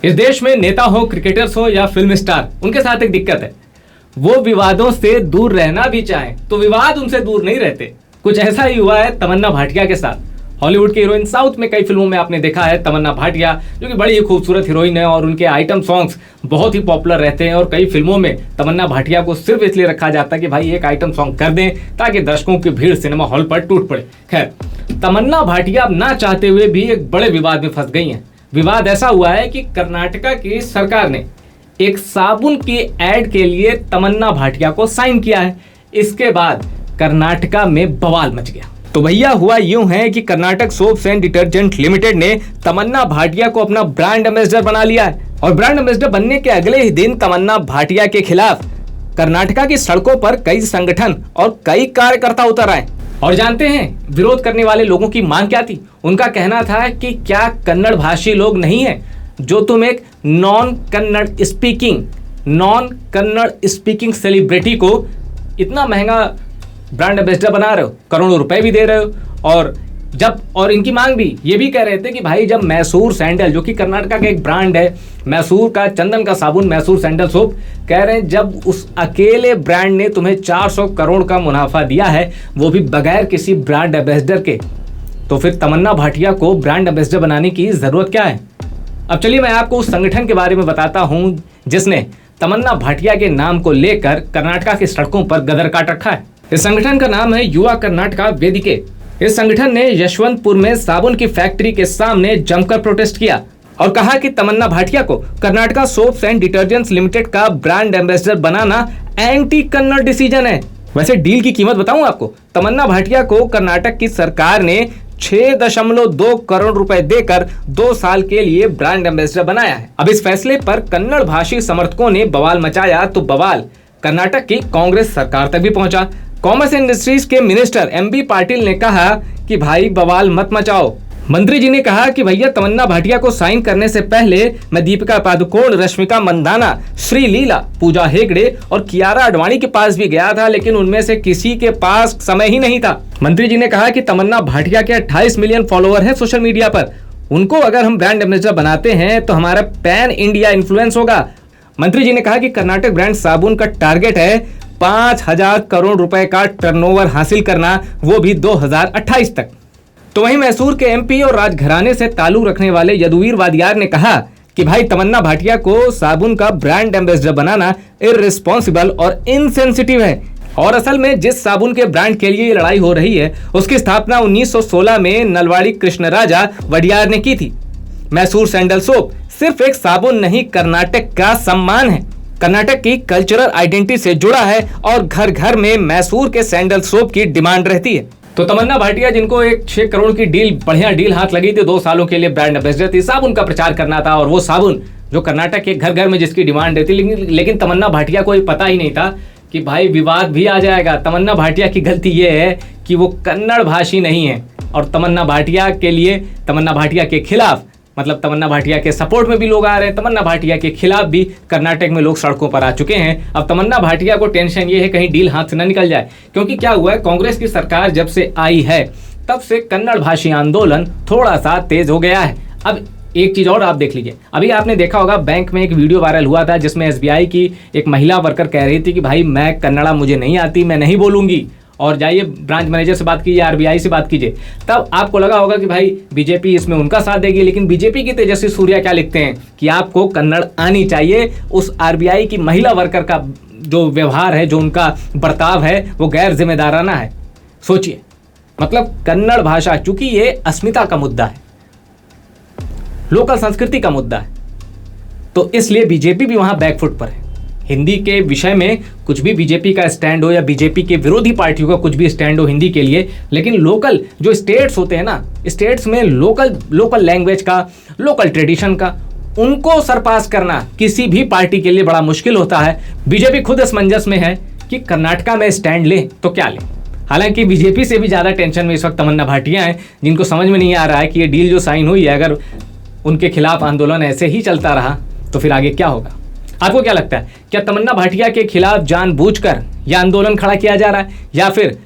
इस देश में नेता हो, क्रिकेटर्स हो या फिल्म स्टार, उनके साथ एक दिक्कत है, वो विवादों से दूर रहना भी चाहें तो विवाद उनसे दूर नहीं रहते। कुछ ऐसा ही हुआ है तमन्ना भाटिया के साथ। हॉलीवुड की हीरोइन, साउथ में कई फिल्मों में आपने देखा है तमन्ना भाटिया, जो कि बड़ी ही खूबसूरत हीरोइन है और उनके आइटम सॉन्ग्स बहुत ही पॉपुलर रहते हैं और कई फिल्मों में तमन्ना भाटिया को सिर्फ इसलिए रखा जाता है कि भाई एक आइटम सॉन्ग कर दें ताकि दर्शकों की भीड़ सिनेमा हॉल पर टूट पड़े। खैर, तमन्ना भाटिया अब ना चाहते हुए भी एक बड़े विवाद में फंस गई हैं। विवाद ऐसा हुआ है कि कर्नाटका की सरकार ने एक साबुन की एड के लिए तमन्ना भाटिया को साइन किया है। इसके बाद कर्नाटका में बवाल मच गया। तो भैया हुआ यूं है कि Karnataka soaps and detergent limited ने तमन्ना भाटिया को अपना ब्रांड एम्बेसडर बना लिया है और ब्रांड एम्बेसडर बनने के अगले ही दिन तमन्ना भाटिया के खिलाफ कर्नाटका की सड़कों पर कई संगठन और कई कार्यकर्ता उतर आए। और जानते हैं विरोध करने वाले लोगों की मांग क्या थी? उनका कहना था कि क्या कन्नड़ भाषी लोग नहीं है जो तुम एक नॉन कन्नड़ स्पीकिंग सेलिब्रिटी को इतना महंगा ब्रांड एम्बेसडर बना रहे हो, करोड़ों रुपए भी दे रहे हो। और इनकी मांग भी ये भी कह रहे थे कि भाई जब मैसूर सैंडल, जो कि कर्नाटका का एक ब्रांड है, मैसूर का चंदन का साबुन, मैसूर सैंडल सोप, कह रहे हैं जब उस अकेले ब्रांड ने तुम्हें 400 करोड़ का मुनाफा दिया है, वो भी बगैर किसी ब्रांड एम्बेसडर के, तो फिर तमन्ना भाटिया को ब्रांड एम्बेसडर बनाने की जरूरत क्या है? अब चलिए मैं आपको उस संगठन के बारे में बताता हूं जिसने तमन्ना भाटिया के नाम को लेकर कर्नाटका की सड़कों पर गदर काट रखा है। इस संगठन का नाम है युवा कर्नाटका वेदिके। इस संगठन ने यशवंतपुर में साबुन की फैक्ट्री के सामने जमकर प्रोटेस्ट किया और कहा कि तमन्ना भाटिया को Karnataka soaps and detergents limited का ब्रांड एम्बेसडर बनाना एंटी कन्नड़ डिसीजन है। वैसे डील की कीमत बताऊं आपको, तमन्ना भाटिया को कर्नाटक की सरकार ने 6.2 करोड़ रुपए देकर 2 साल के लिए ब्रांड एम्बेसडर बनाया है। अब इस फैसले पर कन्नड़ भाषी समर्थकों ने बवाल मचाया तो बवाल कर्नाटक की कांग्रेस सरकार तक भी पहुंचा। कॉमर्स इंडस्ट्रीज के मिनिस्टर एमबी पाटिल ने कहा कि भाई बवाल मत मचाओ। मंत्री जी ने कहा कि भैया तमन्ना भाटिया को साइन करने से पहले मैं दीपिका पादुकोण, रश्मिका मंदाना, श्री लीला, पूजा हेगड़े और कियारा आडवाणी के पास भी गया था, लेकिन उनमें से किसी के पास समय ही नहीं था। मंत्री जी ने कहा कि तमन्ना भाटिया के 28 मिलियन फॉलोअर हैं सोशल मीडिया पर, उनको अगर हम ब्रांड एम्बेसडर बनाते हैं तो हमारा पैन इंडिया इन्फ्लुएंस होगा। मंत्री जी ने कहा कि कर्नाटक ब्रांड साबुन का टारगेट है 5,000 करोड़ रुपए का टर्नओवर हासिल करना, वो भी 2028 तक। तो वहीं मैसूर के एमपी और राजघराने से ताल्लुक रखने वाले यदुवीर वादियार ने कहा कि भाई तमन्ना भाटिया को साबुन का ब्रांड एम्बेसडर बनाना इररिस्पॉन्सिबल और इनसेंसिटिव है और असल में जिस साबुन के ब्रांड के लिए ये लड़ाई हो रही है उसकी स्थापना 1916 में नलवाड़ी कृष्णराजा वडियार ने की थी। मैसूर सैंडल सोप सिर्फ एक साबुन नहीं, कर्नाटक का सम्मान है, कर्नाटक की कल्चरल आइडेंटिटी से जुड़ा है और घर घर में मैसूर के सैंडल सोप की डिमांड रहती है। तो तमन्ना भाटिया, जिनको एक 6 करोड़ की डील, बढ़िया डील हाथ लगी थी, 2 सालों के लिए ब्रांड एम्बेसडर थी, साबुन का प्रचार करना था और वो साबुन जो कर्नाटक के घर घर में जिसकी डिमांड रहती, लेकिन तमन्ना भाटिया को पता ही नहीं था कि भाई विवाद भी आ जाएगा। तमन्ना भाटिया की गलती ये है कि वो कन्नड़ भाषी नहीं है और तमन्ना भाटिया के लिए, तमन्ना भाटिया के खिलाफ, मतलब तमन्ना भाटिया के सपोर्ट में भी लोग आ रहे हैं, तमन्ना भाटिया के खिलाफ भी कर्नाटक में लोग सड़कों पर आ चुके हैं। अब तमन्ना भाटिया को टेंशन ये है कहीं डील हाथ से न निकल जाए, क्योंकि क्या हुआ है, कांग्रेस की सरकार जब से आई है तब से कन्नड़ भाषी आंदोलन थोड़ा सा तेज हो गया है। अब एक चीज और आप देख लीजिए, अभी आपने देखा होगा बैंक में एक वीडियो वायरल हुआ था जिसमें एसबीआई की एक महिला वर्कर कह रही थी कि भाई मैं कन्नड़ा मुझे नहीं आती, मैं नहीं बोलूंगी, और जाइए ब्रांच मैनेजर से बात कीजिए, आरबीआई से बात कीजिए। तब आपको लगा होगा कि भाई बीजेपी इसमें उनका साथ देगी, लेकिन बीजेपी की तेजस्वी सूर्या क्या लिखते हैं कि आपको कन्नड़ आनी चाहिए। उस आरबीआई की महिला वर्कर का जो व्यवहार है, जो उनका बर्ताव है, वो गैर जिम्मेदाराना है। सोचिए, मतलब कन्नड़ भाषा, चूंकि ये अस्मिता का मुद्दा है, लोकल संस्कृति का मुद्दा है, तो इसलिए बीजेपी भी वहां बैकफुट पर है। हिंदी के विषय में कुछ भी बीजेपी का स्टैंड हो या बीजेपी के विरोधी पार्टियों का कुछ भी स्टैंड हो हिंदी के लिए, लेकिन लोकल जो स्टेट्स होते हैं ना, स्टेट्स में लोकल लैंग्वेज का, लोकल ट्रेडिशन का, उनको सरपास करना किसी भी पार्टी के लिए बड़ा मुश्किल होता है। बीजेपी खुद असमंजस में है कि कर्नाटका में स्टैंड ले तो क्या ले। हालांकि बीजेपी से भी ज्यादा टेंशन में इस वक्त तमन्ना भाटिया हैं, जिनको समझ में नहीं आ रहा है कि ये डील जो साइन हुई है, अगर उनके खिलाफ आंदोलन ऐसे ही चलता रहा तो फिर आगे क्या होगा। आपको क्या लगता है, क्या तमन्ना भाटिया के खिलाफ जानबूझकर यह आंदोलन खड़ा किया जा रहा है, या फिर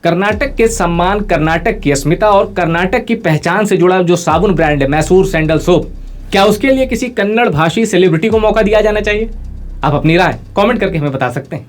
कर्नाटक के सम्मान, कर्नाटक की अस्मिता और कर्नाटक की पहचान से जुड़ा जो साबुन ब्रांड है मैसूर सैंडल सोप, क्या उसके लिए किसी कन्नड़ भाषी सेलिब्रिटी को मौका दिया जाना चाहिए? आप अपनी राय कमेंट करके हमें बता सकते हैं।